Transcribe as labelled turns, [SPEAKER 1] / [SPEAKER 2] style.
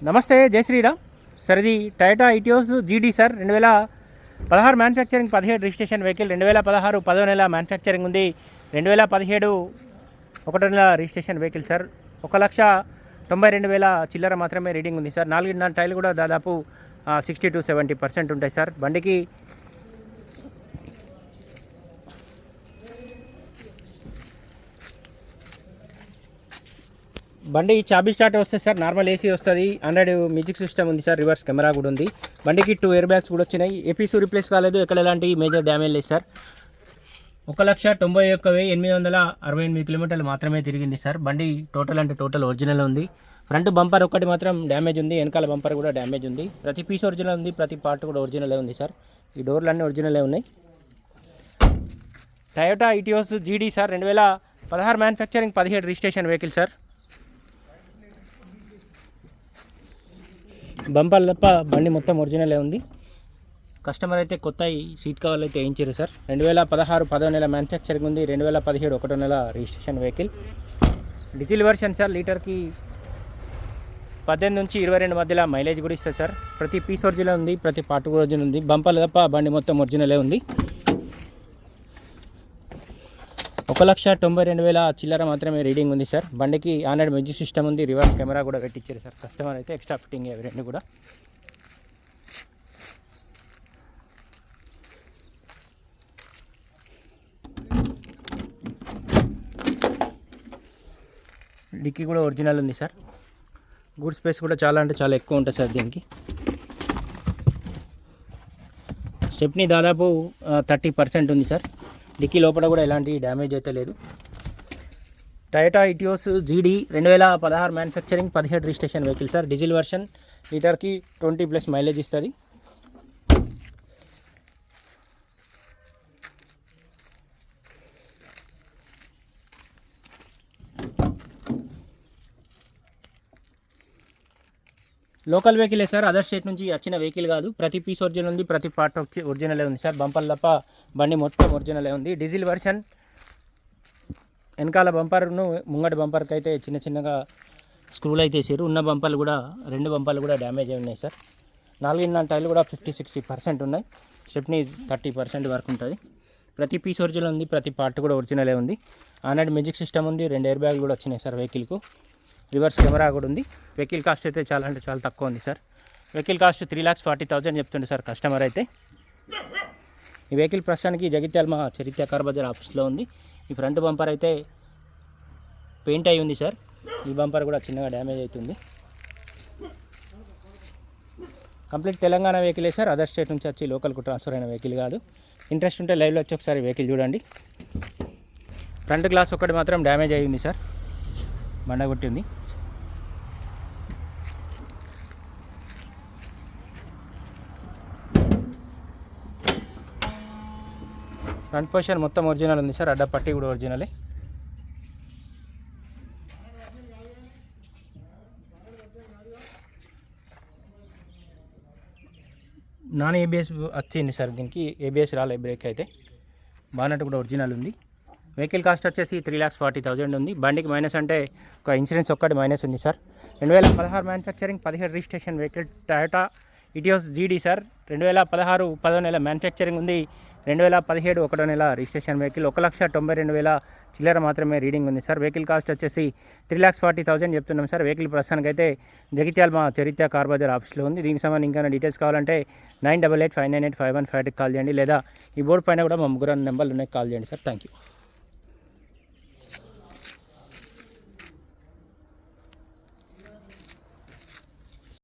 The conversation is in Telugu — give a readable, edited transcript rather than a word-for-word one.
[SPEAKER 1] నమస్తే, జై శ్రీరామ్ సార్. ఇది టయోటా ఇటియోస్ జీడీ సార్. 2016 manufacturing, 17 registration vehicle. 2016 10వ నెల మ్యానుఫ్యాక్చరింగ్ ఉంది. 2017 1వ నెల రిజిస్ట్రేషన్ వెహికల్ సార్. 1,92,000 చిల్లర మాత్రమే రీడింగ్ ఉంది సార్. 4 టైర్లు కూడా దాదాపు 60 to 70% ఉంటాయి సార్. బండి చాబీ స్టార్ట్ వస్తుంది సార్. నార్మల్ ఏసీ వస్తుంది. 100 మ్యూజిక్ సిస్టమ్ ఉంది సార్. రివర్స్ కెమెరా కూడా ఉంది. బండికి 2 ఎయిర్ బ్యాగ్స్ కూడా వచ్చినాయి. ఏపీసీ రిప్లేస్ కాలేదు. ఎక్కడ ఎలాంటి మేజర్ డ్యామేజ్ లేదు సార్. 1,91,868 కిలోమీటర్లు మాత్రమే తిరిగింది సార్. బండి టోటల్ ఒరిజినల్ ఉంది. ఫ్రంట్ బంపర్ ఒకటి మాత్రం డ్యామేజ్ ఉంది. వెనకాల బంపర్ కూడా డ్యామేజ్ ఉంది. ప్రతి పీస్ ఒరిజినల్ ఉంది. ప్రతి పార్ట్ కూడా ఒరిజినలే ఉంది సార్. ఈ డోర్లు అన్నీ ఒరిజినలే ఉన్నాయి. టయోటా ఇటియోస్ జీడీ sir. 2016 manufacturing, 17 registration vehicle sir. Bumper తప్ప బండి మొత్తం ఒరిజినలే ఉంది. కస్టమర్ అయితే కొత్త సీట్ కవర్లు అయితే వేయించారు సార్. 2016 10వ నెల మ్యానుఫ్యాక్చరింగ్ ఉంది. 2017 1వ నెల registration vehicle. Diesel version sir. లీటర్కి 18 నుంచి 22 మధ్యలో మైలేజ్ కూడా ఇస్తుంది సార్. ప్రతి పీస్ ఒరిజినల్ ఉంది. ప్రతి పార్ట్ కూడా ఒరిజినల్ ఉంది. బంపర్ తప్ప బండి మొత్తం ఒరిజినలే ఉంది. 1,92,000 చిల్లర మాత్రమే రీడింగ్ ఉంది సార్. బండికి 100 మ్యూజిక్ సిస్టమ్ ఉంది. రివర్స్ కెమెరా కూడా పెట్టించారు సార్. కస్టమర్ అయితే ఎక్స్ట్రా ఫిట్టింగ్ అవి రెండు కూడా. డిక్కీ కూడా ఒరిజినల్ ఉంది సార్. గూడ్ స్పేస్ కూడా చాలా అంటే చాలా ఎక్కువ ఉంటుంది సార్ దీనికి. స్టెప్ని దాదాపు 30% ఉంది సార్. డిక్కీ లోపల కూడా ఎలాంటి డ్యామేజ్ అయితే లేదు. Toyota Etios GD 2016 manufacturing, 17 registration vehicle sir. Diesel version. లీటర్కి 20+ మైలేజ్ ఇస్తుంది. లోకల్ వెహికలే సార్. అదర్ స్టేట్ నుంచి వచ్చిన వెహికల్ కాదు. ప్రతి పీస్ ఒరిజినల్ ఉంది. ప్రతి పార్ట్ వచ్చి ఒరిజినలే ఉంది సార్. బంపర్ తప్ప బండి మొత్తం ఒరిజినలే ఉంది. Diesel version. వెనకాల బంపర్ను ముంగటి బంపర్కి అయితే చిన్నగా స్క్రూలు అయితే వేసారు. ఉన్న బంపర్లు కూడా 2 బంపర్లు కూడా డ్యామేజ్ అయి ఉన్నాయి సార్. 4 టైర్లు కూడా 50-60% ఉన్నాయి. స్టెప్ని 30% వరకు ఉంటుంది. ప్రతి పీస్ ఒరిజినల్ ఉంది. ప్రతి పార్ట్ కూడా ఒరిజినలే ఉంది. 100 మ్యూజిక్ సిస్టమ్ ఉంది. 2 ఎయిర్ బ్యాగ్లు కూడా వచ్చినాయి సార్ వెహికల్కు. రివర్స్ కెమెరా కూడా ఉంది. వెహికల్ కాస్ట్ అయితే చాలా అంటే చాలా తక్కువ ఉంది సార్. వెహికల్ కాస్ట్ 3,40,000 చెప్తుండే సార్ కస్టమర్ అయితే. ఈ వెహికల్ ప్రస్తుతానికి జగిత్యాల మా చరిత్ర కార్ బజార్ ఆఫీస్లో ఉంది. ఈ ఫ్రంట్ బంపర్ అయితే పెయింట్ అయి ఉంది సార్. ఈ బంపర్ కూడా చిన్నగా డ్యామేజ్ అవుతుంది. కంప్లీట్ తెలంగాణ వెహికలే సార్. అదర్ స్టేట్ నుంచి వచ్చి లోకల్కు ట్రాన్స్ఫర్ అయిన వెహికల్ కాదు. ఇంట్రెస్ట్ ఉంటే లైవ్లో వచ్చి ఒకసారి వెహికల్ చూడండి. ఫ్రంట్ గ్లాస్ ఒకటి మాత్రం డ్యామేజ్ అయ్యింది సార్. బండ కొట్టింది. ఫ్రంట్ పొజిషన్ మొత్తం ఒరిజినల్ ఉంది సార్. అడ్డ పట్టి కూడా ఒరిజినలే. నాన్ ఏబిఎస్ వచ్చింది సార్. దీనికి ఏబిఎస్ రాలే. బ్రేక్ అయితే బానట్ కూడా ఒరిజినల్ ఉంది. వెహికల్ కాస్ట్ వచ్చేసి 3,40,000 ఉంది. బండికి మైనస్ అంటే ఒక ఇన్సూరెన్స్ ఒక్కటి మైనస్ ఉంది sir. 2016 manufacturing, 17 registration vehicle Toyota Etios జీడీ సార్. 2016 10వ నెల మ్యానుఫ్యాక్చరింగ్ ఉంది. 2017 1వ నెల రిజిస్ట్రేషన్ వెహికల్. 1,92,000 చిల్లర మాత్రమే రీడింగ్ ఉంది సార్. వెహికల్ కాస్ట్ వచ్చేసి 3,40,000 చెప్తున్నాం సార్. వెహికల్ ప్రస్తుతానికి అయితే జగిత్యాల మా చరిత్ర కార్ బజార్ ఆఫీస్లో ఉంది. దీనికి సంబంధించి ఇంకా డీటెయిల్స్ కావాలంటే 9885985158 కాల్ చేయండి. లేదా ఈ బోర్డు పైన కూడా మా 3 నెంబర్లు ఉన్నాయి. కాల్ చేయండి సార్. Thank you.